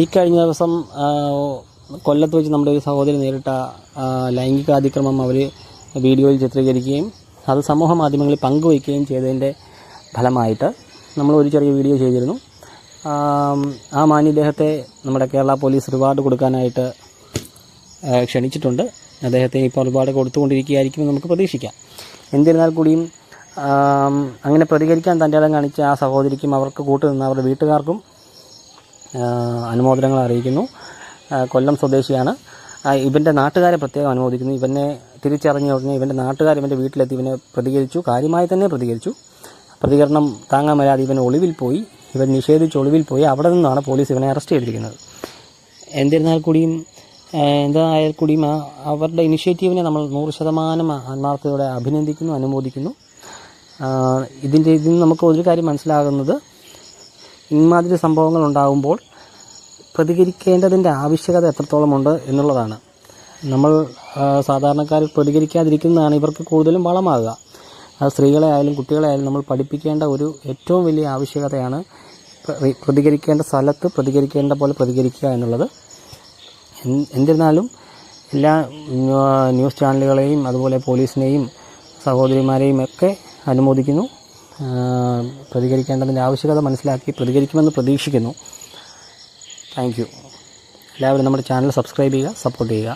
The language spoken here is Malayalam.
ഈ കഴിഞ്ഞ ദിവസം കൊല്ലത്ത് വെച്ച് നമ്മുടെ ഒരു സഹോദരി നേരിട്ട ലൈംഗികാതിക്രമം അവർ വീഡിയോയിൽ ചിത്രീകരിക്കുകയും അത് സമൂഹ മാധ്യമങ്ങളിൽ പങ്കുവയ്ക്കുകയും ചെയ്തതിൻ്റെ ഫലമായിട്ട് നമ്മൾ ഒരു ചെറിയ വീഡിയോ ചെയ്തിരുന്നു. ആ മാന്യദേഹത്തെ നമ്മുടെ കേരള പോലീസ് റിവാർഡ് കൊടുക്കാനായിട്ട് ക്ഷണിച്ചിട്ടുണ്ട്. അദ്ദേഹത്തെ ഇപ്പോൾ റിവാർഡ് കൊടുത്തുകൊണ്ടിരിക്കുകയായിരിക്കുമെന്ന് നമുക്ക് പ്രതീക്ഷിക്കാം. എന്നിരുന്നാൽ കൂടിയും അങ്ങനെ പ്രതികരിക്കാൻ തൻ്റെ ഇടം കാണിച്ച ആ സഹോദരിക്കും അവർക്ക് കൂട്ടുനിന്ന അവരുടെ വീട്ടുകാർക്കും അനുമോദനങ്ങൾ അറിയിക്കുന്നു. കൊല്ലം സ്വദേശിയാണ്. ഇവൻ്റെ നാട്ടുകാരെ പ്രത്യേകം അനുമോദിക്കുന്നു. ഇവനെ തിരിച്ചറിഞ്ഞ ഉടനെ ഇവൻ്റെ നാട്ടുകാർ ഇവൻ്റെ വീട്ടിലെത്തി ഇവനെ പ്രതികരിച്ചു. കാര്യമായി തന്നെ പ്രതികരിച്ചു. പ്രതികരണം താങ്ങാൻ വരാതെ ഇവൻ ഒളിവിൽ പോയി. ഇവൻ നിഷേധിച്ച് ഒളിവിൽ പോയി. അവിടെ നിന്നാണ് പോലീസ് ഇവനെ അറസ്റ്റ് ചെയ്തിരിക്കുന്നത്. എന്നിരുന്നാൽ കൂടിയും എന്തായാൽ കൂടിയും അവരുടെ ഇനിഷ്യേറ്റീവിനെ നമ്മൾ 100% ആത്മാർത്ഥതയോടെ അഭിനന്ദിക്കുന്നു, അനുമോദിക്കുന്നു. ഇതിൽ നമുക്ക് ഒരു കാര്യം മനസ്സിലാകുന്നത്, ഇമാതിരി സംഭവങ്ങൾ ഉണ്ടാകുമ്പോൾ പ്രതികരിക്കേണ്ടതിൻ്റെ ആവശ്യകത എത്രത്തോളമുണ്ട് എന്നുള്ളതാണ്. നമ്മൾ സാധാരണക്കാർ പ്രതികരിക്കാതിരിക്കുന്നതാണ് ഇവർക്ക് കൂടുതലും വളമാകുക. അത് സ്ത്രീകളെ ആയാലും കുട്ടികളെ ആയാലും നമ്മൾ പഠിപ്പിക്കേണ്ട ഒരു ഏറ്റവും വലിയ ആവശ്യകതയാണ് പ്രതികരിക്കേണ്ട സ്ഥലത്ത് പ്രതികരിക്കേണ്ട പോലെ പ്രതികരിക്കുക എന്നുള്ളത്. എന്നിരുന്നാലും എല്ലാ ന്യൂസ് ചാനലുകളെയും അതുപോലെ പോലീസിനെയും സഹോദരിമാരെയും ഒക്കെ അനുമോദിക്കുന്നു. പ്രതികരിക്കേണ്ടതിൻ്റെ ആവശ്യകത മനസ്സിലാക്കി പ്രതികരിക്കുമെന്ന് പ്രതീക്ഷിക്കുന്നു. Thank you. എല്ലാവരും നമ്മുടെ ചാനൽ സബ്സ്ക്രൈബ് ചെയ്യുക, സപ്പോർട്ട് ചെയ്യുക.